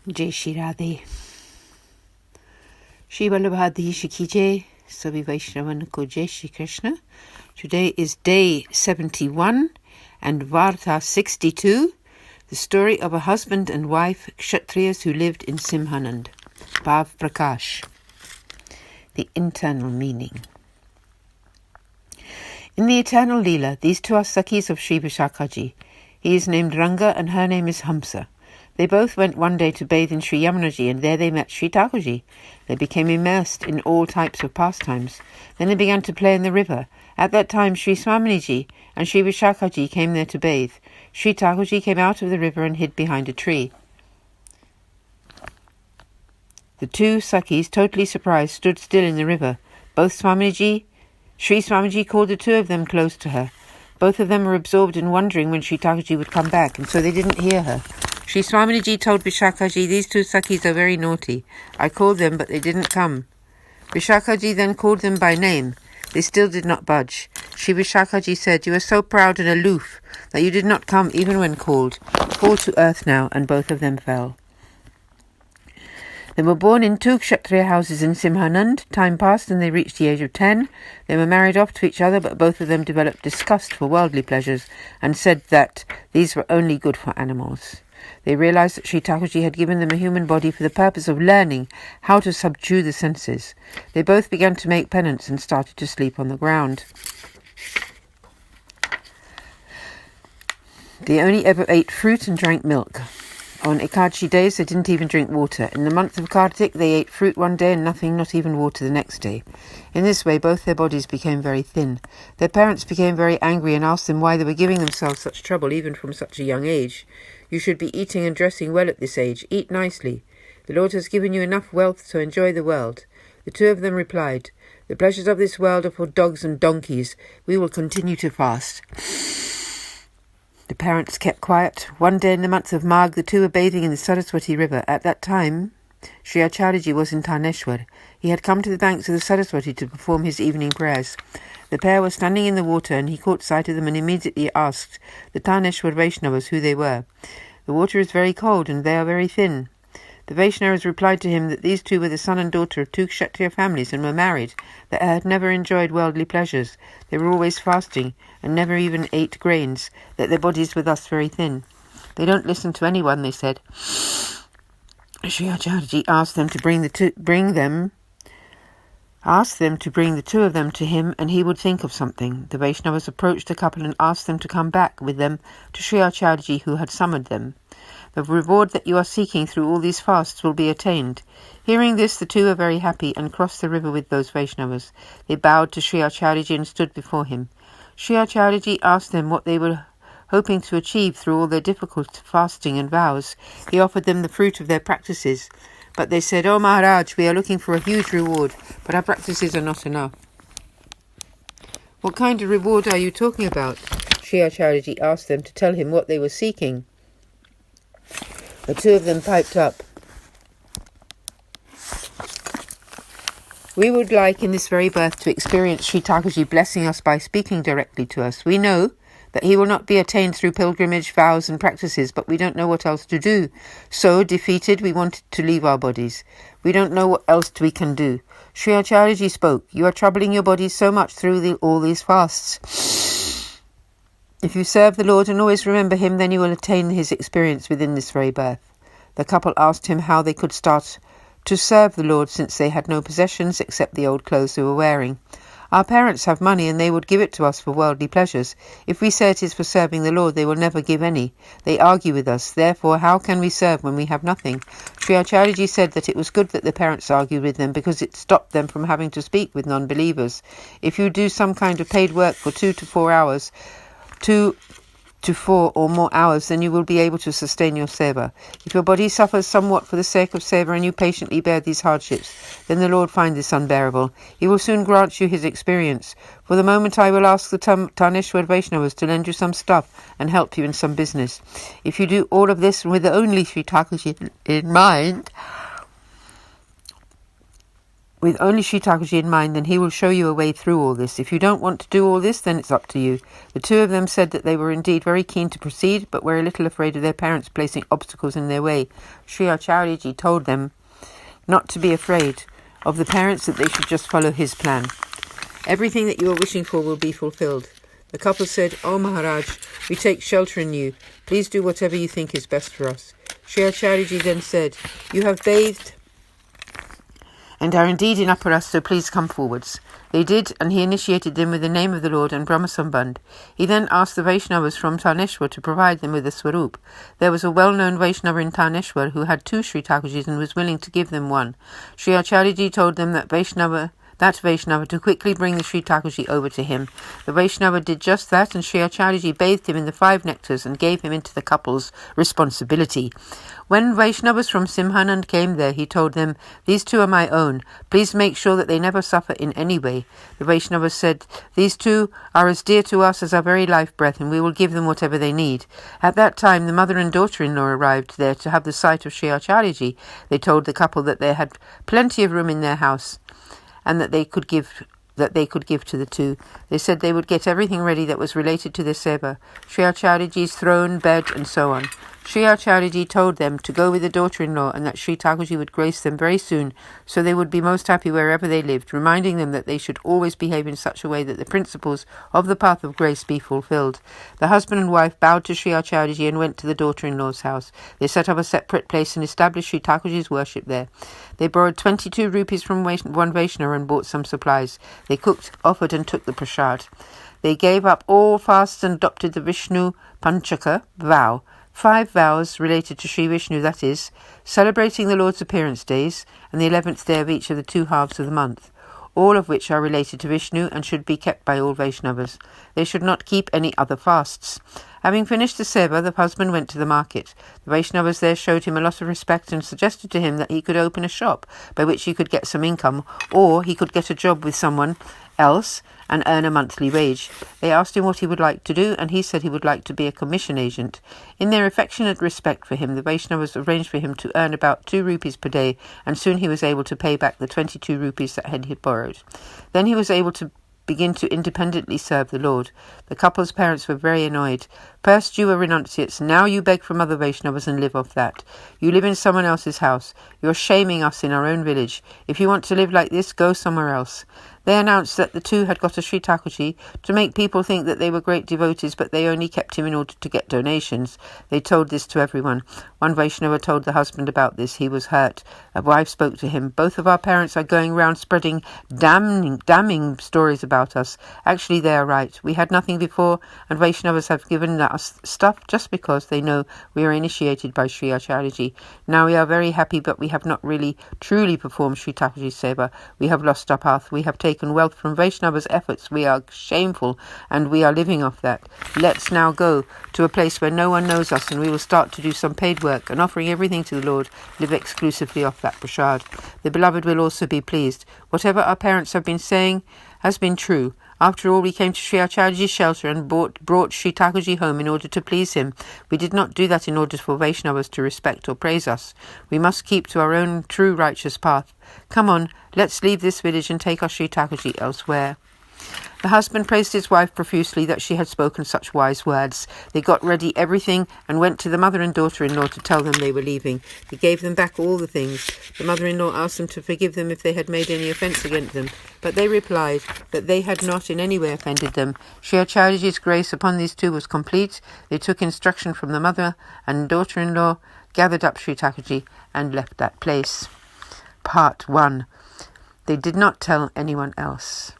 Jai Shri Radhe. Shri Vallabhadi Shiki Jai, Sabi Vaishnavan Ko Jai Shri Krishna. Today is day 71 and Varta 62, the story of a husband and wife, Kshatriyas who lived in Simhanand. Bhav Prakash. The internal meaning. In the eternal Leela, these two are Sakhis of Sri Vishakaji. He is named Ranga and her name is Hamsa. They both went one day to bathe in Sri Yamunaji, and there they met Sri Thakurji. They became immersed in all types of pastimes. Then they began to play in the river. At that time Sri Swaminiji and Sri Vishakaji came there to bathe. Sri Thakurji came out of the river and hid behind a tree. The two Sakhis, totally surprised, stood still in the river. Sri Swamiji called the two of them close to her. Both of them were absorbed in wondering when Sri Thakurji would come back, and so they didn't hear her. Sri Swamiji told Vishakaji, "These two Sakhis are very naughty. I called them, but they didn't come." Vishakaji then called them by name. They still did not budge. Sri Vishakaji said, "You are so proud and aloof that you did not come even when called. Fall to earth now," and both of them fell. They were born in two Kshatriya houses in Simhanand. Time passed and they reached the age of 10. They were married off to each other, but both of them developed disgust for worldly pleasures and said that these were only good for animals. They realized that Sri Thakurji had given them a human body for the purpose of learning how to subdue the senses. They both began to make penance and started to sleep on the ground. They only ever ate fruit and drank milk. On Ekadashi days, they didn't even drink water. In the month of Kartik, they ate fruit one day and nothing, not even water, the next day. In this way, both their bodies became very thin. Their parents became very angry and asked them why they were giving themselves such trouble, even from such a young age. "You should be eating and dressing well at this age. Eat nicely. The Lord has given you enough wealth to enjoy the world." The two of them replied, "The pleasures of this world are for dogs and donkeys. We will continue to fast." The parents kept quiet. One day in the month of Magh, the two were bathing in the Saraswati river. At that time, Sri Acharyaji was in Taneshwar. He had come to the banks of the Saraswati to perform his evening prayers. The pair were standing in the water, and he caught sight of them and immediately asked the Taneshwar Vaishnavas who they were. "The water is very cold, and they are very thin." The Vaishnavas replied to him that these two were the son and daughter of two Kshatriya families and were married, that had never enjoyed worldly pleasures. They were always fasting and never even ate grains, that their bodies were thus very thin. "They don't listen to anyone," they said. Sri Acharyaji asked them to bring the two of them to him, and he would think of something. The Vaishnavas approached the couple and asked them to come back with them to Sri Acharyaji, who had summoned them. "The reward that you are seeking through all these fasts will be attained." Hearing this, the two were very happy and crossed the river with those Vaishnavas. They bowed to Sri Acharyaji and stood before him. Sri Acharyaji asked them what they were hoping to achieve through all their difficult fasting and vows. He offered them the fruit of their practices. But they said, "Oh Maharaj, we are looking for a huge reward, but our practices are not enough." "What kind of reward are you talking about?" Sri Acharyaji asked them to tell him what they were seeking. The two of them piped up, "We would like in this very birth to experience Sri Thakurji blessing us by speaking directly to us. We know that he will not be attained through pilgrimage, vows and practices, but we don't know what else to do. So, defeated, we wanted to leave our bodies. We don't know what else we can do." Sri Acharyaji spoke, "You are troubling your bodies so much through all these fasts. If you serve the Lord and always remember him, then you will attain his experience within this very birth." The couple asked him how they could start to serve the Lord since they had no possessions except the old clothes they were wearing. "Our parents have money and they would give it to us for worldly pleasures. If we say it is for serving the Lord, they will never give any. They argue with us. Therefore, how can we serve when we have nothing?" Sri Acharyaji said that it was good that the parents argued with them because it stopped them from having to speak with non-believers. "If you do some kind of paid work for 2 to 4 hours, 2 to 4 or more hours, then you will be able to sustain your seva. If your body suffers somewhat for the sake of seva and you patiently bear these hardships, then the Lord finds this unbearable. He will soon grant you his experience. For the moment I will ask the Taneshwar Vaishnavas to lend you some stuff and help you in some business. If you do all of this with only Sri Thakurji in mind, with only Sri Thakurji in mind, then he will show you a way through all this. If you don't want to do all this, then it's up to you." The two of them said that they were indeed very keen to proceed, but were a little afraid of their parents placing obstacles in their way. Sri Acharyaji told them not to be afraid of the parents, that they should just follow his plan. "Everything that you are wishing for will be fulfilled." The couple said, "O Maharaj, we take shelter in you. Please do whatever you think is best for us." Sri Acharyaji then said, "You have bathed and are indeed in Aparas, so please come forwards." They did, and he initiated them with the name of the Lord and Brahmasambandh. He then asked the Vaishnavas from Taneshwar to provide them with a swarup. There was a well-known Vaishnava in Taneshwar who had 2 Sri Thakurjis and was willing to give them one. Sri Acharyaji told them that Vaishnava to quickly bring the Sri Thakurji over to him. The Vaishnava did just that, and Sri Acharyaji bathed him in the 5 nectars and gave him into the couple's responsibility. When Vaishnavas from Simhanand came there, he told them, "These 2 are my own. Please make sure that they never suffer in any way." The Vaishnavas said, "These 2 are as dear to us as our very life breath, and we will give them whatever they need." At that time, the mother and daughter-in-law arrived there to have the sight of Sri Acharyaji. They told the couple that they had plenty of room in their house, and that they could give to the 2. They said they would get everything ready that was related to the Seva, Sri Acharyaji's throne, bed, and so on. Sri Acharyaji told them to go with the daughter-in-law, and that Sri Thakurji would grace them very soon, so they would be most happy wherever they lived, reminding them that they should always behave in such a way that the principles of the path of grace be fulfilled. The husband and wife bowed to Sri Acharyaji and went to the daughter-in-law's house. They set up a separate place and established Sri Thakurji's worship there. They borrowed 22 rupees from one Vaishnava and bought some supplies. They cooked, offered, and took the prasad. They gave up all fasts and adopted the Vishnu Panchaka vow. 5 vows related to Sri Vishnu, that is, celebrating the Lord's appearance days and the 11th day of each of the 2 halves of the month, all of which are related to Vishnu and should be kept by all Vaishnavas. They should not keep any other fasts. Having finished the Seva, the husband went to the market. The Vaishnavas there showed him a lot of respect and suggested to him that he could open a shop by which he could get some income, or he could get a job with someone else and earn a monthly wage. They asked him what he would like to do, and he said he would like to be a commission agent. In their affectionate respect for him, the Vaishnavas arranged for him to earn about 2 rupees per day, and soon he was able to pay back the 22 rupees that he had borrowed. Then he was able to begin to independently serve the Lord. The couple's parents were very annoyed. "First you were renunciates, now you beg from other Vaishnavas and live off that. You live in someone else's house. You're shaming us in our own village. If you want to live like this, go somewhere else." They announced that the 2 had got a Sri Thakurji to make people think that they were great devotees, but they only kept him in order to get donations. They told this to everyone. One Vaishnava told the husband about this. He was hurt. A wife spoke to him. "Both of our parents are going round spreading damning stories about us. Actually, they are right. We had nothing before, and Vaishnavas have given us stuff just because they know we are initiated by Sri Acharyaji. Now we are very happy, but we have not really truly performed Sri Thakurji's Seva. We have lost our path. We have taken wealth from Vaishnava's efforts. We are shameful, and we are living off that. Let's now go to a place where no one knows us, and we will start to do some paid work, and offering everything to the Lord, live exclusively off that prasad. The beloved will also be pleased. Whatever our parents have been saying has been true. After all, we came to Sri Acharyaji's shelter and brought Sri Thakurji home in order to please him. We did not do that in order for Vaishnavas to respect or praise us. We must keep to our own true righteous path. Come on, let's leave this village and take our Sri Thakurji elsewhere." The husband praised his wife profusely that she had spoken such wise words. They got ready everything and went to the mother and daughter-in-law to tell them they were leaving. He gave them back all the things. The mother-in-law asked them to forgive them if they had made any offence against them, but they replied that they had not in any way offended them. Sri Acharyaji's grace upon these 2 was complete. They took instruction from the mother and daughter-in-law, gathered up Sri Thakurji, and left that place. Part 1. They did not tell anyone else.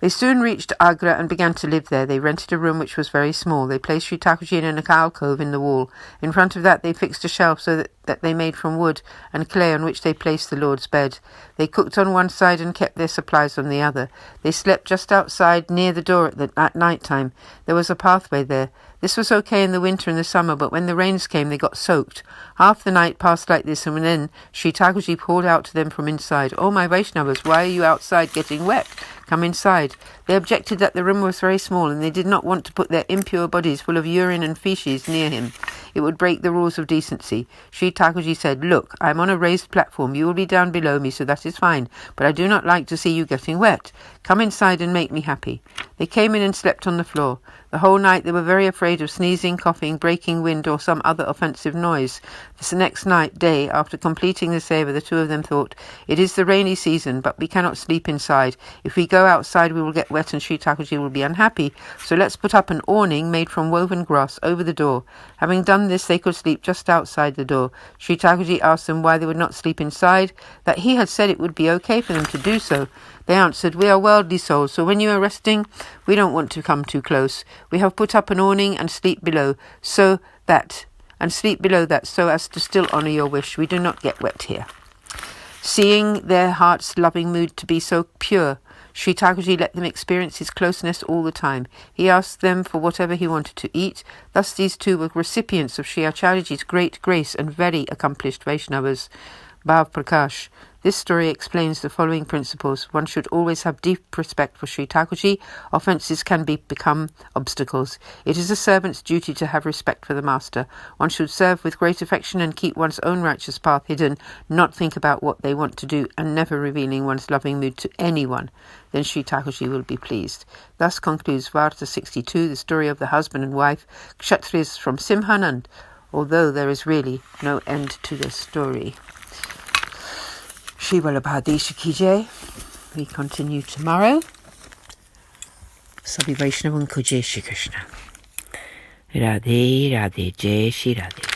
They soon reached Agra and began to live there. They rented a room which was very small. They placed Sri Thakurji in an alcove in the wall. In front of that they fixed a shelf that they made from wood and clay, on which they placed the Lord's bed. They cooked on one side and kept their supplies on the other. They slept just outside near the door at night time. There was a pathway there. This was okay in the winter and the summer, but when the rains came they got soaked. Half the night passed like this, and then Sri Thakurji called out to them from inside, "Oh, my Vaishnavas, why are you outside getting wet? Come inside." They objected that the room was very small, and they did not want to put their impure bodies full of urine and feces near him. It would break the rules of decency. Sri Thakurji said, "Look, I'm on a raised platform. You will be down below me, so that is fine. But I do not like to see you getting wet. Come inside and make me happy." They came in and slept on the floor. The whole night they were very afraid of sneezing, coughing, breaking wind, or some other offensive noise. The next day, after completing the seva, the two of them thought, "It is the rainy season, but we cannot sleep inside. If we go outside, we will get wet and Sri Thakurji will be unhappy. So let's put up an awning made from woven grass over the door." Having done this, they could sleep just outside the door. Sri Thakurji asked them why they would not sleep inside, that he had said it would be okay for them to do so. They answered, "We are worldly souls, so when you are resting, we don't want to come too close. We have put up an awning and sleep below so as to still honour your wish. We do not get wet here." Seeing their heart's loving mood to be so pure, Sri Thakurji let them experience his closeness all the time. He asked them for whatever he wanted to eat. Thus these two were recipients of Sri Acharyaji's great grace and very accomplished Vaishnavas. Bhav Prakash. This story explains the following principles. One should always have deep respect for Sri Thakurji. Offences can become obstacles. It is a servant's duty to have respect for the master. One should serve with great affection and keep one's own righteous path hidden, not think about what they want to do, and never revealing one's loving mood to anyone. Then Sri Thakurji will be pleased. Thus concludes Varta 62, the story of the husband and wife, Kshatriyas from Simhanand, although there is really no end to the story. Shri Vallabhadesh Ki Jai. We continue tomorrow. Sabhi Vaishnavan ko Jai Shri Krishna. Radhe Radhe Jai Shri Radhe.